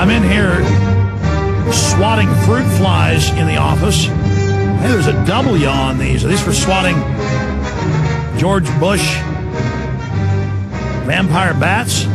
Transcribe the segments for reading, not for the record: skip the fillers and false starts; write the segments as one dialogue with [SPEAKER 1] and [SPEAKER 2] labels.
[SPEAKER 1] I'm in here swatting fruit flies in the office. Hey, there's a W on these. Are these for swatting George Bush vampire bats?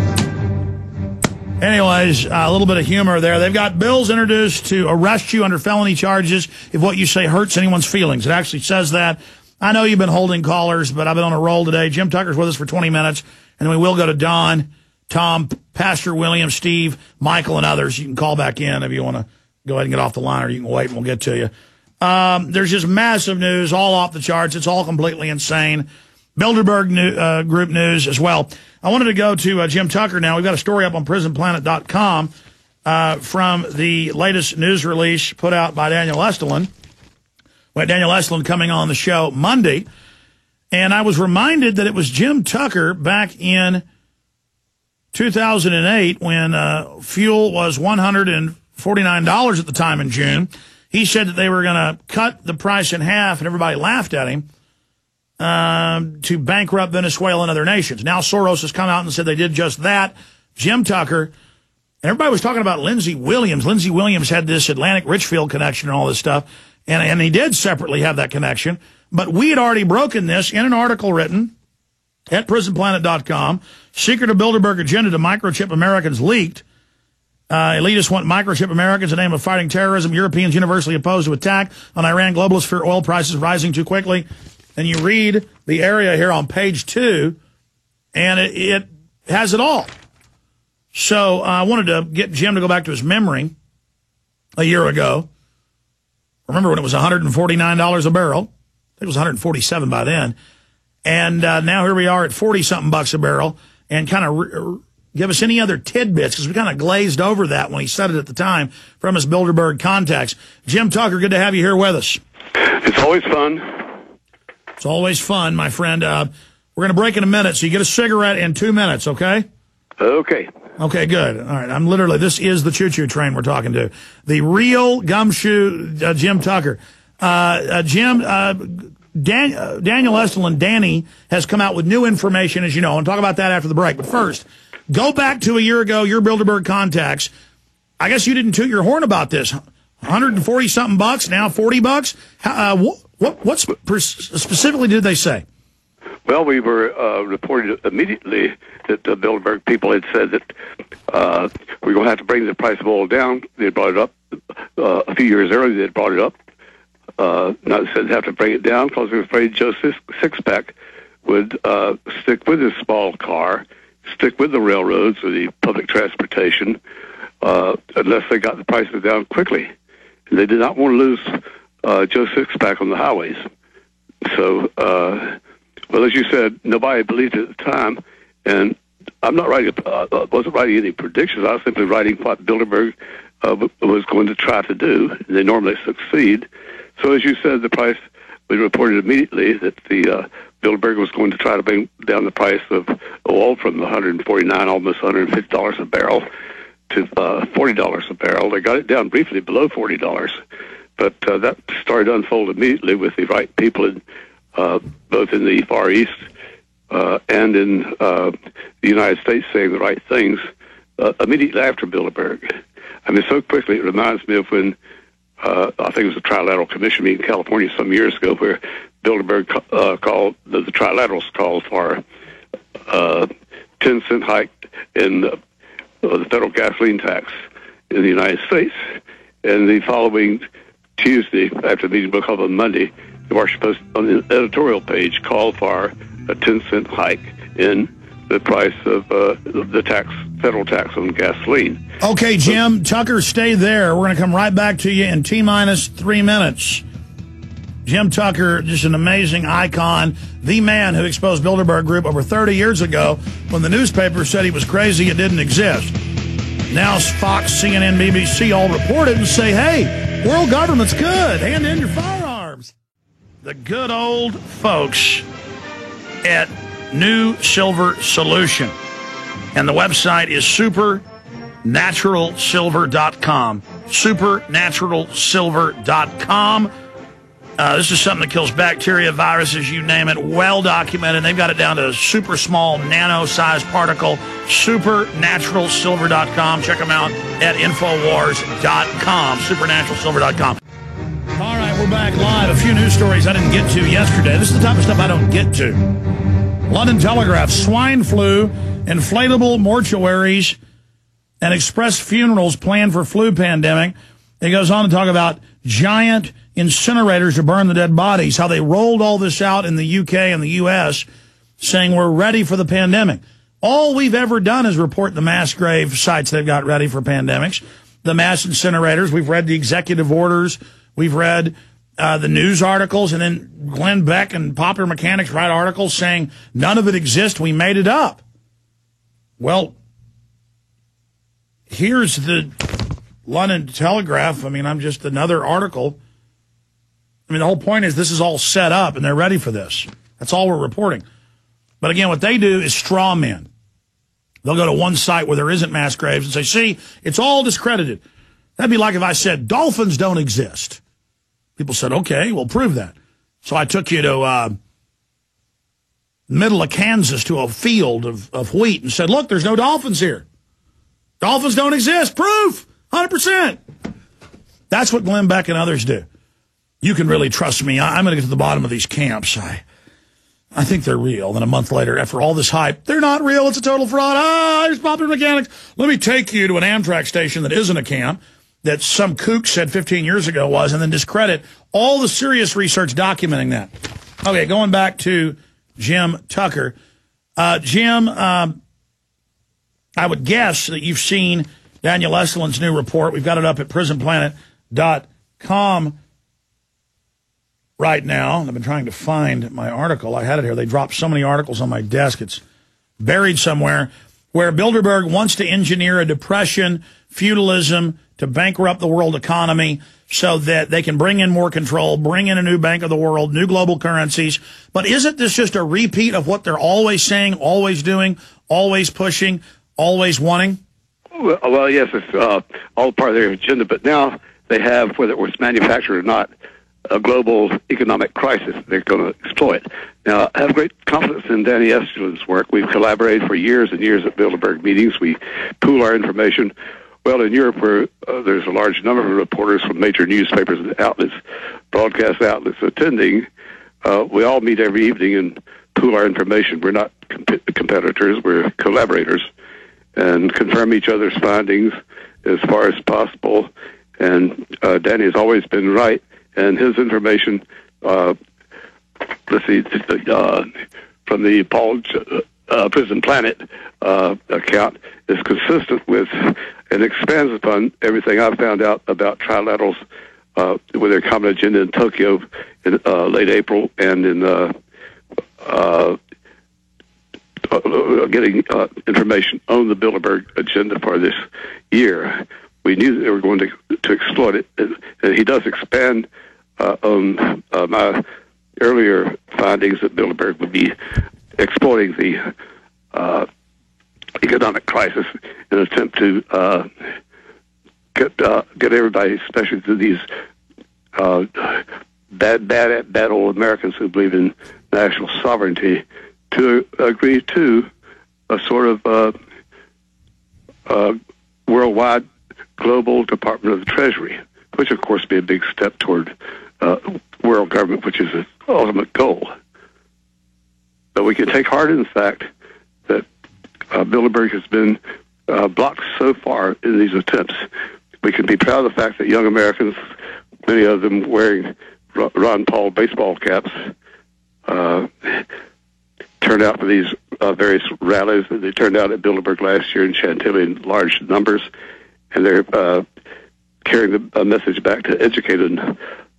[SPEAKER 1] Anyways, a little bit of humor there. They've got bills introduced to arrest you under felony charges if what you say hurts anyone's feelings. It actually says that. I know you've been holding callers, but I've been on a roll today. Jim Tucker's with us for 20 minutes, and then we will go to Don, Tom, Pastor William, Steve, Michael, and others. You can call back in if you want to go ahead and get off the line, or you can wait and we'll get to you. There's just massive news, all off the charts. It's all completely insane. Bilderberg Group news as well. I wanted to go to Jim Tucker now. We've got a story up on prisonplanet.com from the latest news release put out by Daniel Estulin. We had Daniel Estulin coming on the show Monday, and I was reminded that it was Jim Tucker back in 2008 when fuel was $149 at the time in June. He said that they were going to cut the price in half, and everybody laughed at him. To bankrupt Venezuela and other nations. Now Soros has come out and said they did just that. Jim Tucker, and everybody was talking about Lindsey Williams. Lindsey Williams had this Atlantic Richfield connection and all this stuff, and he did separately have that connection. But we had already broken this in an article written at prisonplanet.com. Secret of Bilderberg agenda to microchip Americans leaked. Elitists want microchip Americans in the name of fighting terrorism. Europeans universally opposed to attack on Iran. Globalists fear oil prices rising too quickly. And you read the area here on page 2, and it has it all. So I wanted to get Jim to go back to his memory a year ago. Remember when it was $149 a barrel? I think it was $147 by then. And now here we are at 40-something bucks a barrel. And kind of give us any other tidbits, because we kind of glazed over that when he said it at the time from his Bilderberg contacts. Jim Tucker, good to have you here with us.
[SPEAKER 2] It's always fun.
[SPEAKER 1] It's always fun, my friend. We're going to break in a minute, so you get a cigarette in 2 minutes, okay?
[SPEAKER 2] Okay.
[SPEAKER 1] Okay, good. All right, this is the choo-choo train we're talking to. The real gumshoe Jim Tucker. Jim, Daniel Estulin, Danny, has come out with new information, as you know, and talk about that after the break. But first, go back to a year ago, your Bilderberg contacts. I guess you didn't toot your horn about this. 140-something bucks, now 40 bucks? What specifically did they say?
[SPEAKER 2] Well, we were reported immediately that the Bilderberg people had said that we're going to have to bring the price of oil down. They brought it up a few years earlier. They had brought it up. Now they said they have to bring it down because they were afraid Joe Sixpack would stick with his small car, stick with the railroads or the public transportation, unless they got the prices down quickly. And they did not want to lose Joe Sixpack on the highways. So, well, as you said, nobody believed it at the time, and I'm not writing, wasn't writing any predictions. I was simply writing what Bilderberg was going to try to do. They normally succeed. So, as you said, the price, we reported immediately that the Bilderberg was going to try to bring down the price of oil from $149, almost $150 a barrel, to $40 a barrel. They got it down briefly below $40. But that started to unfold immediately with the right people, in, both in the Far East and in the United States, saying the right things immediately after Bilderberg. I mean, so quickly, it reminds me of when I think it was a Trilateral Commission meeting in California some years ago, where Bilderberg called, the Trilaterals called for a 10-cent hike in the federal gasoline tax in the United States. And the following Tuesday, after the meeting broke up on Monday, the Washington Post on the editorial page called for a 10-cent hike in the price of the federal tax on gasoline.
[SPEAKER 1] Okay, Jim Tucker, stay there. We're going to come right back to you in T-minus 3 minutes. Jim Tucker, just an amazing icon, the man who exposed Bilderberg Group over 30 years ago when the newspaper said he was crazy, it didn't exist. Now Fox, CNN, BBC all report it and say, hey, world government's good. Hand in your firearms. The good old folks at New Silver Solution. And the website is supernaturalsilver.com. Supernaturalsilver.com. This is something that kills bacteria, viruses, you name it, well documented. They've got it down to a super small, nano-sized particle, supernaturalsilver.com. Check them out at Infowars.com, supernaturalsilver.com. All right, we're back live. A few news stories I didn't get to yesterday. This is the type of stuff I don't get to. London Telegraph, swine flu, inflatable mortuaries, and express funerals planned for flu pandemic. It goes on to talk about giant incinerators to burn the dead bodies, how they rolled all this out in the UK and the US, saying we're ready for the pandemic. All we've ever done is report the mass grave sites they've got ready for pandemics, the mass incinerators. We've read the executive orders. We've read the news articles, and then Glenn Beck and Popular Mechanics write articles saying none of it exists. We made it up. Well, here's the London Telegraph. I mean, I'm just another article. I mean, the whole point is this is all set up, and they're ready for this. That's all we're reporting. But again, what they do is straw men. They'll go to one site where there isn't mass graves and say, see, it's all discredited. That'd be like if I said dolphins don't exist. People said, okay, we'll prove that. So I took you to middle of Kansas to a field of wheat and said, look, there's no dolphins here. Dolphins don't exist. Proof. 100%. That's what Glenn Beck and others do. You can really trust me. I'm going to get to the bottom of these camps. I think they're real. Then a month later, after all this hype, they're not real. It's a total fraud. Here's Popular Mechanics. Let me take you to an Amtrak station that isn't a camp, that some kook said 15 years ago was, and then discredit all the serious research documenting that. Okay, going back to Jim Tucker. Jim, I would guess that you've seen Daniel Esselstyn's new report. We've got it up at prisonplanet.com right now. I've been trying to find my article. I had it here. They dropped so many articles on my desk. It's buried somewhere, where Bilderberg wants to engineer a depression, feudalism, to bankrupt the world economy so that they can bring in more control, bring in a new bank of the world, new global currencies. But isn't this just a repeat of what they're always saying, always doing, always pushing, always wanting?
[SPEAKER 2] Well, yes, it's all part of their agenda. But now they have, whether it was manufactured or not, a global economic crisis they're going to exploit. Now, I have great confidence in Danny Esselstyn's work. We've collaborated for years and years at Bilderberg meetings. We pool our information. Well, in Europe, where there's a large number of reporters from major newspapers and outlets, broadcast outlets attending, we all meet every evening and pool our information. We're not competitors, we're collaborators, and confirm each other's findings as far as possible. And Danny has always been right. And his information, let's see, from the Paul Prison Planet account, is consistent with and expands upon everything I've found out about trilaterals with their common agenda in Tokyo in late April, and in getting information on the Bilderberg agenda for this year. We knew that they were going to exploit it, and he does expand on my earlier findings that Bilderberg would be exploiting the economic crisis in an attempt to get everybody, especially to these bad old Americans who believe in national sovereignty, to agree to a sort of worldwide global Department of the Treasury, which of course would be a big step toward world government, which is the ultimate goal. But we can take heart in the fact that Bilderberg has been blocked so far in these attempts. We can be proud of the fact that young Americans, many of them wearing Ron Paul baseball caps, turned out for these various rallies. They turned out at Bilderberg last year in Chantilly in large numbers, and they're carrying a message back to educated,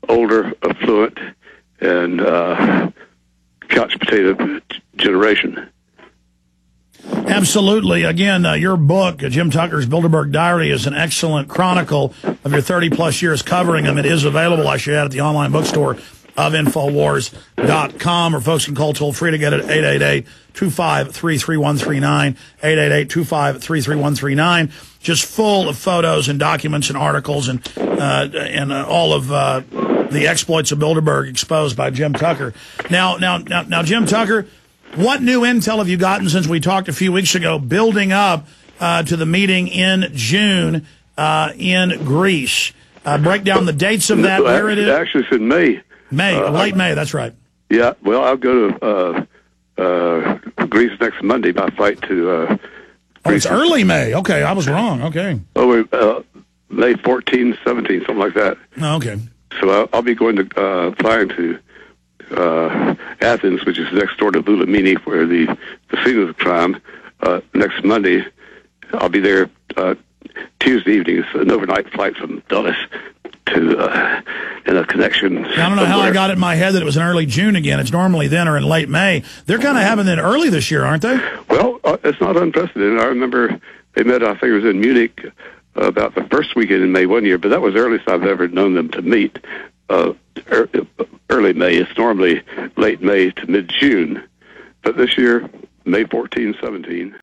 [SPEAKER 2] older, affluent, and couch potato generation.
[SPEAKER 1] Absolutely. Again, your book, Jim Tucker's Bilderberg Diary, is an excellent chronicle of your 30-plus years covering them. It is available, I should add, at the online bookstore of Infowars.com, or folks can call toll-free to get it at 888-253-3139, 888-253-3139. Just full of photos and documents and articles and all of The Exploits of Bilderberg exposed by Jim Tucker. Now, Jim Tucker, what new intel have you gotten since we talked a few weeks ago, building up to the meeting in June in Greece? Break down the dates of that. Where it is?
[SPEAKER 2] Actually, it's in May.
[SPEAKER 1] Late May. That's right.
[SPEAKER 2] Yeah. Well, I'll go to Greece next Monday by flight to.
[SPEAKER 1] Oh, it's early May. Okay, I was wrong. Okay.
[SPEAKER 2] Oh, May 14, 17, something like that.
[SPEAKER 1] Oh, okay.
[SPEAKER 2] So I'll be going to flying to Athens, which is next door to Lulamini, where the scene of the crime. Next Monday, I'll be there Tuesday evening. It's an overnight flight from Dulles to in a connection.
[SPEAKER 1] I don't know how I got it in my head that it was in early June again. It's normally then or in late May. They're kind of having it early this year, aren't they?
[SPEAKER 2] Well, it's not unprecedented. I remember they met, I think it was in Munich, about the first weekend in May one year, but that was the earliest I've ever known them to meet. Early May. It's normally late May to mid-June. But this year, May 14, 17.